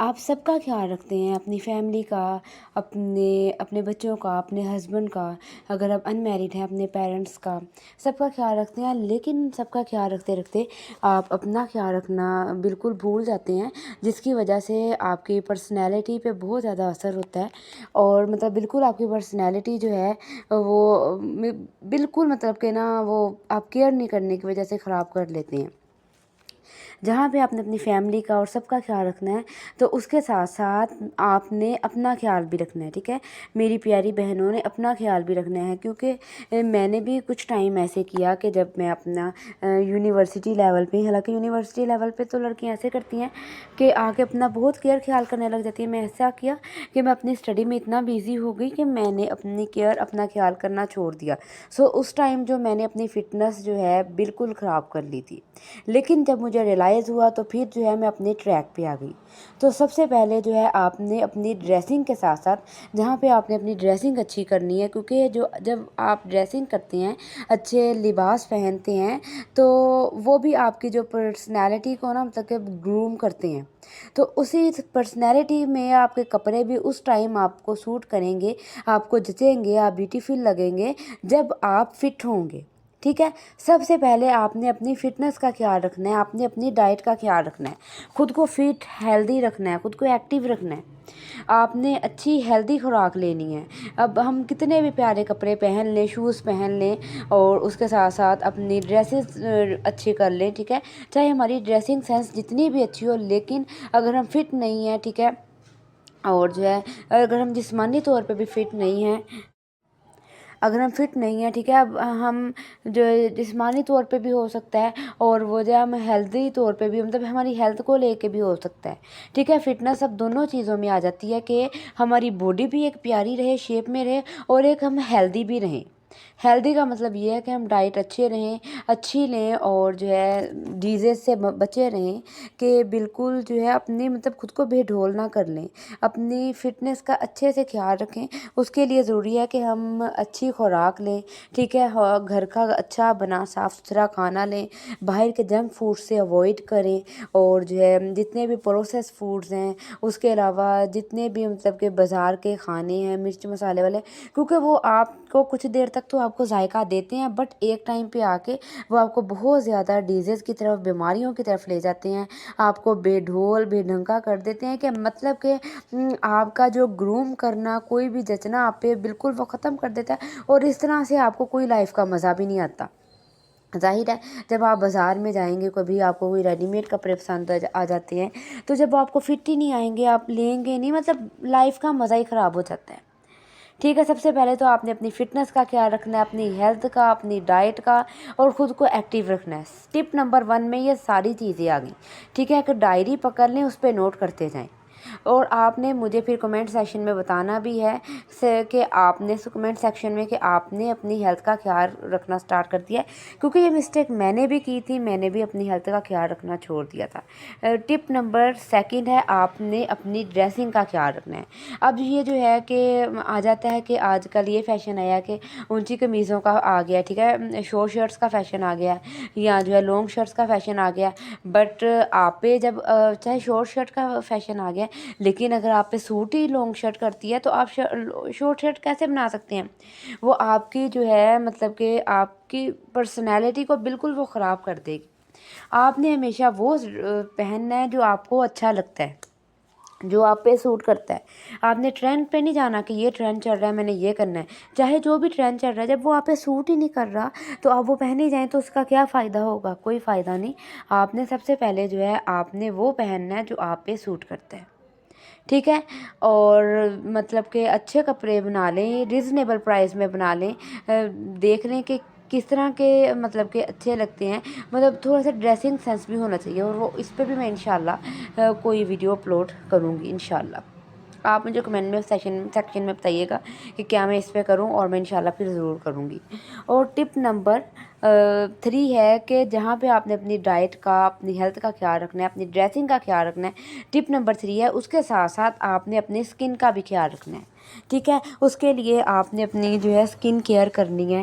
آپ سب کا خیال رکھتے ہیں، اپنی فیملی کا، اپنے بچوں کا، اپنے ہسبینڈ کا، اگر آپ ان میرڈ ہیں اپنے پیرنٹس کا، سب کا خیال رکھتے ہیں، لیکن سب کا خیال رکھتے رکھتے آپ اپنا خیال رکھنا بالکل بھول جاتے ہیں، جس کی وجہ سے آپ کی پرسنالٹی پہ بہت زیادہ اثر ہوتا ہے، اور مطلب بالکل آپ کی پرسنالٹی جو ہے وہ بالکل مطلب کہ نا وہ آپ کیئر نہیں کرنے کی وجہ سے خراب کر لیتے ہیں۔ جہاں پہ آپ نے اپنی فیملی کا اور سب کا خیال رکھنا ہے، تو اس کے ساتھ ساتھ آپ نے اپنا خیال بھی رکھنا ہے، ٹھیک ہے میری پیاری بہنوں نے، اپنا خیال بھی رکھنا ہے، کیونکہ میں نے بھی کچھ ٹائم ایسے کیا کہ جب میں اپنا یونیورسٹی لیول پہ، حالانکہ یونیورسٹی لیول پہ تو لڑکیاں ایسے کرتی ہیں کہ آگے اپنا بہت خیال کرنے لگ جاتی ہے، میں ایسا کیا کہ میں اپنی اسٹڈی میں اتنا بیزی ہو گئی کہ میں نے اپنا خیال کرنا چھوڑ دیا۔ اس ٹائم جو میں نے اپنی فٹنس جو ہے بالکل خراب کر لی تھی، لیکن جب مجھے ریلائز ہوا تو پھر جو ہے میں اپنے ٹریک پہ آ گئی۔ تو سب سے پہلے جو ہے آپ نے اپنی ڈریسنگ کے ساتھ ساتھ، جہاں پہ آپ نے اپنی ڈریسنگ اچھی کرنی ہے، کیونکہ جب آپ ڈریسنگ کرتے ہیں، اچھے لباس پہنتے ہیں، تو وہ بھی آپ کی جو پرسنالٹی کو نا مطلب کہ گروم کرتے ہیں، تو اسی پرسنالٹی میں آپ کے کپڑے بھی اس ٹائم آپ کو سوٹ کریں گے، آپ کو جچیں گے، آپ بیوٹیفل لگیں گے جب آپ فٹ ہوں گے، ٹھیک ہے۔ سب سے پہلے آپ نے اپنی فٹنس کا خیال رکھنا ہے، آپ نے اپنی ڈائٹ کا خیال رکھنا ہے، خود کو فٹ ہیلدی رکھنا ہے، خود کو ایکٹیو رکھنا ہے، آپ نے اچھی ہیلدی خوراک لینی ہے۔ اب ہم کتنے بھی پیارے کپڑے پہن لیں، شوز پہن لیں، اور اس کے ساتھ ساتھ اپنی ڈریسز اچھی کر لیں، ٹھیک ہے، چاہے ہماری ڈریسنگ سینس جتنی بھی اچھی ہو، لیکن اگر ہم فٹ نہیں ہیں، ٹھیک ہے، اور جو ہے اگر ہم جسمانی طور پہ بھی فٹ نہیں ہیں، ٹھیک ہے، اب ہم جو جسمانی طور پہ بھی ہو سکتا ہے، اور وہ جو ہم ہیلدی طور پہ بھی، مطلب ہماری ہیلتھ کو لے کے بھی ہو سکتا ہے، ٹھیک ہے۔ فٹنس اب دونوں چیزوں میں آ جاتی ہے کہ ہماری باڈی بھی ایک پیاری رہے، شیپ میں رہے، اور ایک ہم ہیلدی بھی رہیں۔ ہیلدی کا مطلب یہ ہے کہ ہم ڈائٹ اچھی لیں، اور جو ہے ڈیزیز سے بچے رہیں، کہ بالکل جو ہے اپنی مطلب خود کو بے ڈھول نہ کر لیں، اپنی فٹنس کا اچھے سے خیال رکھیں۔ اس کے لیے ضروری ہے کہ ہم اچھی خوراک لیں، ٹھیک ہے، گھر کا اچھا بنا صاف ستھرا کھانا لیں، باہر کے جنک فوڈ سے اوائڈ کریں، اور جو ہے جتنے بھی پروسیس فوڈز ہیں، اس کے علاوہ جتنے بھی مطلب کہ بازار کے کھانے ہیں مرچ مسالے والے، کیونکہ وہ آپ کو کچھ دیر تک تو آپ کو ذائقہ دیتے ہیں، بٹ ایک ٹائم پہ آ کے وہ آپ کو بہت زیادہ ڈیزیز کی طرف، بیماریوں کی طرف لے جاتے ہیں، آپ کو بے ڈھول بے ڈھنگا کر دیتے ہیں، کہ مطلب کہ آپ کا جو گروم کرنا، کوئی بھی جچنا آپ پہ بالکل وہ ختم کر دیتا ہے، اور اس طرح سے آپ کو کوئی لائف کا مزہ بھی نہیں آتا۔ ظاہر ہے جب آپ بازار میں جائیں گے، کبھی آپ کو کوئی ریڈی میڈ کپڑے پسند آ جاتے ہیں، تو جب آپ کو فٹ ہی نہیں آئیں گے، آپ لیں گے نہیں، مطلب لائف کا مزہ ہی خراب ہو جاتا ہے، ٹھیک ہے۔ سب سے پہلے تو آپ نے اپنی فٹنس کا خیال رکھنا ہے، اپنی ہیلتھ کا، اپنی ڈائٹ کا، اور خود کو ایکٹیو رکھنا ہے۔ ٹپ نمبر 1 میں یہ ساری چیزیں آ گئیں، ٹھیک ہے، کہ ڈائری پکڑ لیں، اس پہ نوٹ کرتے جائیں، اور آپ نے مجھے پھر کمنٹ سیکشن میں بتانا بھی ہے کہ آپ نے کمنٹ سیکشن میں کہ آپ نے اپنی ہیلتھ کا خیال رکھنا سٹارٹ کر دیا ہے، کیونکہ یہ مسٹیک میں نے بھی کی تھی، میں نے بھی اپنی ہیلتھ کا خیال رکھنا چھوڑ دیا تھا۔ ٹپ نمبر 2 ہے، آپ نے اپنی ڈریسنگ کا خیال رکھنا ہے۔ اب یہ جو ہے کہ آ جاتا ہے کہ آج کل یہ فیشن آیا کہ اونچی قمیضوں کا آ گیا، ٹھیک ہے، شورٹ شرٹس کا فیشن آ گیا، یا جو ہے لانگ شرٹس کا فیشن آ گیا، بٹ آپ پہ جب چاہے شورٹ شرٹ کا فیشن آ گیا، لیکن اگر آپ پہ سوٹ ہی لانگ شرٹ کرتی ہے، تو آپ شورٹ شرٹ کیسے بنا سکتے ہیں؟ وہ آپ کی جو ہے مطلب کہ آپ کی پرسنالٹی کو بالکل وہ خراب کر دے گی۔ آپ نے ہمیشہ وہ پہننا ہے جو آپ کو اچھا لگتا ہے، جو آپ پہ سوٹ کرتا ہے۔ آپ نے ٹرینڈ پہ نہیں جانا کہ یہ ٹرینڈ چل رہا ہے میں نے یہ کرنا ہے، چاہے جو بھی ٹرینڈ چل رہا ہے، جب وہ آپ پہ سوٹ ہی نہیں کر رہا تو آپ وہ پہنے جائیں تو اس کا کیا فائدہ ہوگا؟ کوئی فائدہ نہیں۔ آپ نے سب سے پہلے جو ہے آپ نے وہ پہننا ہے جو آپ پہ سوٹ کرتا ہے، ٹھیک ہے، اور مطلب کہ اچھے کپڑے بنا لیں، ریزنیبل پرائس میں بنا لیں، دیکھ لیں کہ کس طرح کے مطلب کہ اچھے لگتے ہیں، مطلب تھوڑا سا ڈریسنگ سینس بھی ہونا چاہیے، اور وہ اس پہ بھی میں انشاءاللہ کوئی ویڈیو اپلوڈ کروں گی انشاءاللہ۔ آپ مجھے کمنٹ میں سیکشن میں بتائیے گا کہ کیا میں اس پہ کروں، اور میں انشاءاللہ پھر ضرور کروں گی۔ اور ٹپ نمبر 3 ہے کہ جہاں پہ آپ نے اپنی ڈائٹ کا، اپنی ہیلتھ کا خیال رکھنا ہے، اپنی ڈریسنگ کا خیال رکھنا ہے، ٹپ نمبر 3 ہے، اس کے ساتھ ساتھ آپ نے اپنی اسکن کا بھی خیال رکھنا ہے، ٹھیک ہے۔ اس کے لیے آپ نے اپنی جو ہے اسکن کیئر کرنی ہے،